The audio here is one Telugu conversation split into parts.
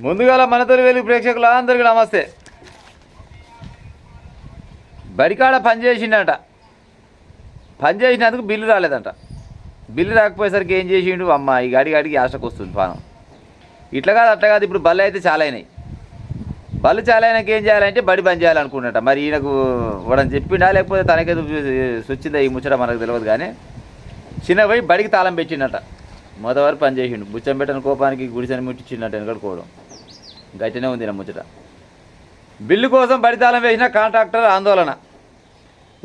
ముందుగాల మనతో వెలుగు ప్రేక్షకులు అందరికీ నమస్తే. బడికాడ పనిచేసిండట, పనిచేసినందుకు బిల్లు రాలేదంట. బిల్లు రాకపోయేసరికి ఏం చేసిండు, అమ్మ ఈ గాడికి ఆశకు వస్తుంది పానం. ఇట్లా కాదు అట్లా కాదు, ఇప్పుడు బళ్ళు అయితే చాలా అయినాయి. బళ్ళు చాలా అయినాక ఏం చేయాలంటే బడి బంద్ చేయాలనుకున్నట. మరి ఈయనకు వాడని చెప్పిండా లేకపోతే తనకే వచ్చిందా ఈ ముచ్చట మనకు తెలియదు. కానీ చిన్న పోయి బడికి తాళం పెట్టిండట. మొదవరకు పని చేసిండు. బుచ్చం పెట్టిన కోపానికి గుడిసెని ముట్టించిండట. వెనకడుకోవడం గట్టినే ఉంది నా ముచ్చట. బిల్లు కోసం బడి తాళం వేసిన కాంట్రాక్టర్ ఆందోళన.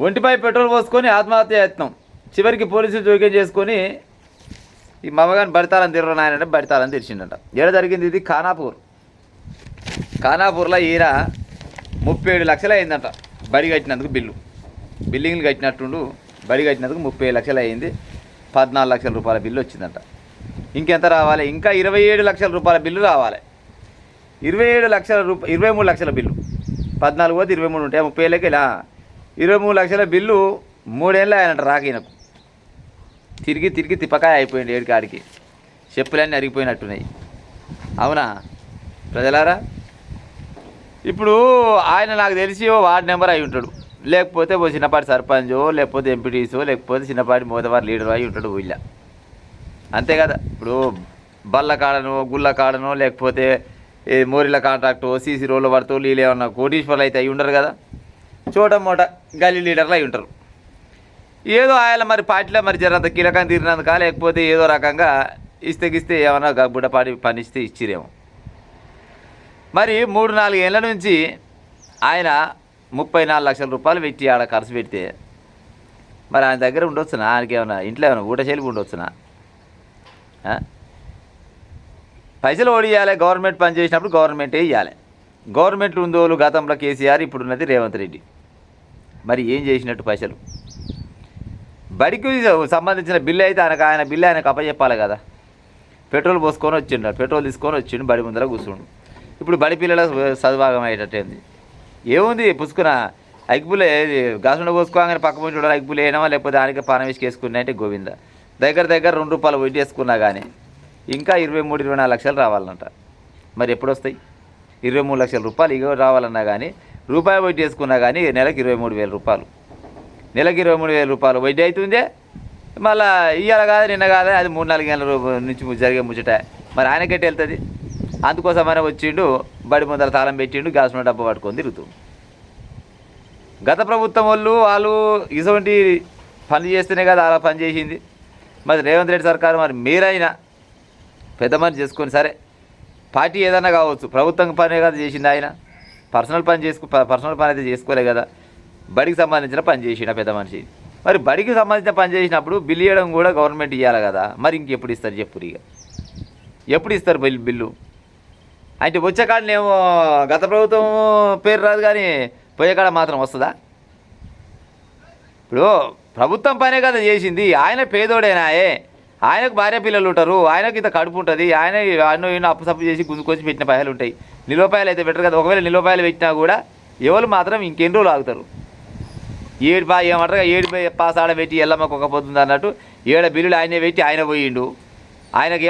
ఒంటిపై పెట్రోల్ పోసుకొని ఆత్మహత్య యత్నం. చివరికి పోలీసులు జోక్యం చేసుకొని ఈ మమ్మగారిని బడితాళం తిరగనాయనంటే బడితాళం తెరిచిండట. ఏడ జరిగింది ఇది? ఖానాపూర్లో ఈయన 37 లక్షలు అయిందంట బడి కట్టినందుకు. బిల్డింగ్లు కట్టినట్టుండు. బడి కట్టినందుకు 37 లక్షలు అయింది. 14 లక్షల రూపాయల బిల్లు వచ్చిందంట. ఇంకెంత రావాలి? ఇంకా 27 లక్షల రూపాయల బిల్లు రావాలి. 23 లక్షల బిల్లు. 14 పోతే 23 ఉంటాయి. 30 ఇలా 23 లక్షల బిల్లు 3 ఏళ్ళు ఆయనంట రాకీనకు. తిరిగి తిప్పకాయ అయిపోయింది. ఏడికాడికి చెప్పులన్నీ అరిగిపోయినట్టున్నాయి. అవునా ప్రజలారా? ఇప్పుడు ఆయన నాకు తెలిసి ఓ వార్డు నెంబర్ అయి ఉంటాడు, లేకపోతే ఓ చిన్నపాటి సర్పంచో, లేకపోతే ఎంపీటీసో, లేకపోతే చిన్నపాటి మోదవారి లీడర్ అయి ఉంటాడు ఊళ్ళో. అంతే కదా. ఇప్పుడు బల్ల కాడనో, గుళ్ళ కాడనో, లేకపోతే మోరీల కాంట్రాక్టో, సీసీ రోడ్లు పడుతూ వీళ్ళు ఏమన్నా కోటీశ్వర్లు అయితే అయి ఉండరు కదా. చోట మోట గల్లీ లీడర్లు అయి ఉంటారు. ఏదో ఆయన మరి పార్టీలో మరి జరంత కీలకం తీరినందుక, లేకపోతే ఏదో రకంగా ఇస్తే ఏమన్నా గబ్బుడపాటి పనిస్తే ఇచ్చిరేమో. మరి 3-4 ఏళ్ళ నుంచి ఆయన 34 లక్షల రూపాయలు పెట్టి ఆడ ఖర్చు పెడితే మరి ఆయన దగ్గర ఉండొచ్చునా? ఆయనకి ఏమన్నా ఇంట్లో ఏమైనా ఊట చెలిపి ఉండొచ్చునా? పైసలు ఓడియాలి. గవర్నమెంట్ పని చేసినప్పుడు గవర్నమెంటే ఇవ్వాలి. గవర్నమెంట్ ఉందోలు గతంలో కేసీఆర్, ఇప్పుడున్నది రేవంత్ రెడ్డి. మరి ఏం చేసినట్టు పైసలు? బడికి సంబంధించిన బిల్లు అయితే ఆయన బిల్లు ఆయనకు అప్పచెప్పాలి కదా. పెట్రోల్ పోసుకొని వచ్చిండు, పెట్రోల్ తీసుకొని వచ్చిండు, బడి ముందర కూర్చుండు. ఇప్పుడు బడి పిల్లల సద్భాగం అయ్యేటట్టేంది. ఏముంది పుసుకున్న అగ్గిపుల్ల గాసుండ పోసుకోగానే పక్క పోయి చూడాలి. అగ్గిపుల్ల వేయడమా, లేకపోతే దానికి పానం వేసి వేసుకున్నా అంటే గోవింద. దగ్గర ₹2 వడ్డీ వేసుకున్నా కానీ ఇంకా 23-24 లక్షలు రావాలంట. మరి ఎప్పుడు వస్తాయి? 23 లక్షల రూపాయలు ఇగో రావాలన్నా కానీ రూపాయి వడ్డీ వేసుకున్నా కానీ నెలకు 23,000 రూపాయలు. నెలకు 23,000 రూపాయలు వడ్డీ అవుతుందే. మళ్ళీ ఇవాళ కాదు నిన్న కాదా, అది 3-4 ఏళ్ళ నుంచి జరిగే ముచ్చట. మరి ఆయనకెట్టి వెళ్తుంది? అందుకోసమైనా వచ్చిండు, బడి ముందర తాళం పెట్టిండు, గ్యాస్ డబ్బా పట్టుకొని తిరుగుతుండు. గత ప్రభుత్వం వాళ్ళు ఇటువంటి పని చేస్తేనే కదా అలా పని చేసింది. మరి రేవంత్ రెడ్డి సర్కారు మరి మీరైనా పెద్ద మనిషి చేసుకొని, సరే పార్టీ ఏదన్నా కావచ్చు, ప్రభుత్వం పనే కదా చేసింది. ఆయన పర్సనల్ పని అయితే చేసుకోలే కదా. బడికి సంబంధించిన పని చేసిన పెద్ద మనిషి. మరి బడికి సంబంధించిన పని చేసినప్పుడు బిల్లు ఇవ్వడం కూడా గవర్నమెంట్ ఇవ్వాలి కదా. మరి ఇంకెప్పుడు ఇస్తారు చెప్పురు? ఇక ఎప్పుడు ఇస్తారు బిల్లు? అంటే వచ్చే కాడనేమో గత ప్రభుత్వం పేరు రాదు కానీ పోయే కాడ మాత్రం వస్తుందా? ఇప్పుడు ప్రభుత్వం పనే కదా చేసింది. ఆయన పేదోడేనాయే, ఆయనకు భార్య పిల్లలు ఉంటారు, ఆయనకు ఇంత కడుపు ఉంటుంది, ఆయన అన్నో అప్పు సప్పు చేసి గుంజుకొచ్చి పెట్టిన పైసలు ఉంటాయి. నిలువపాయలు అయితే పెట్టరు కదా. ఒకవేళ నిలువపాయలు పెట్టినా కూడా ఎవరు మాత్రం ఇంకెన్ని రోజులు ఆగుతారు? ఏమంటారు, 7 పాస్ ఆడ పెట్టి ఎల్లమ్మకు ఒక పొద్దుంది అన్నట్టు 7 బిల్లులు ఆయనే పెట్టి ఆయన పోయిండు. ఆయనకి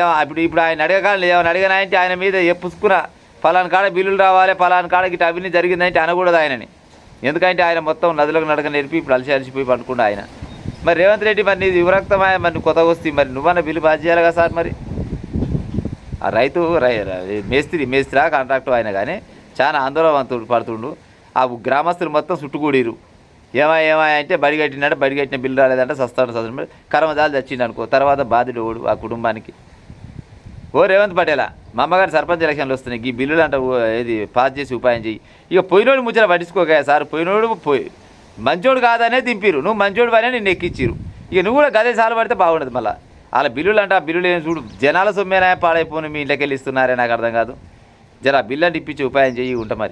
ఇప్పుడు ఆయన అడగకాలి, ఏమైనా అడిగినాయంటే ఆయన మీద పుసుకున్న ఫలానా కాడ బిల్లులు రావాలి, ఫలానా కాడ గిట్ట అవినీతి జరిగిందంటే అనకూడదు ఆయనని. ఎందుకంటే ఆయన మొత్తం నదులకు నడక నేర్పి ఇప్పుడు అలసిపోయి పడుకుండా ఆయన. మరి రేవంత్ రెడ్డి మరి నీది యువరక్తమాయ, మరి కొత్తగా వస్తే మరి నువ్వన్న బిల్లు బాధ చేయాలి కదా సార్. మరి ఆ రైతు మేస్త్రా కాంట్రాక్టు ఆయన కానీ చాలా ఆందోళన పడుతుండు. ఆ గ్రామస్తులు మొత్తం చుట్టుకూడిరు. ఏమాయ అంటే బడి కట్టిన బిల్లు రాలేదంటే సస్తాడు కర్మదాలు చచ్చిండు అనుకో. తర్వాత బాధ్యుడు ఓడు ఆ కుటుంబానికి. ఓ రేవంత్ పటేలా, మా అమ్మగారి సర్పంచ్ ఎలక్షన్లు వస్తున్నాయి, ఈ బిల్లులు అంటే ఏది పాస్ చేసి ఉపాయం చెయ్యి. ఇక పోయినోడు ముచ్చట పట్టించుకోగా సార్. పోయినోడు మంచోడు కాదనే దింపిరు, నువ్వు మంచోడు పనే నిన్ను ఎక్కిచ్చిరు. ఇక నువ్వు కూడా గదే సార్లు పడితే బాగుండదు. మళ్ళీ అలా బిల్లులు అంటే ఆ బిల్లులు ఏం చూడు, జనాల సొమ్మేనా పాడైపోను మీ ఇంట్లోకి వెళ్ళి ఇస్తున్నారే నాకు అర్థం కాదు. జర బిల్లు అంటే ఇప్పించి ఉపాయం చెయ్యి ఉంట మరి.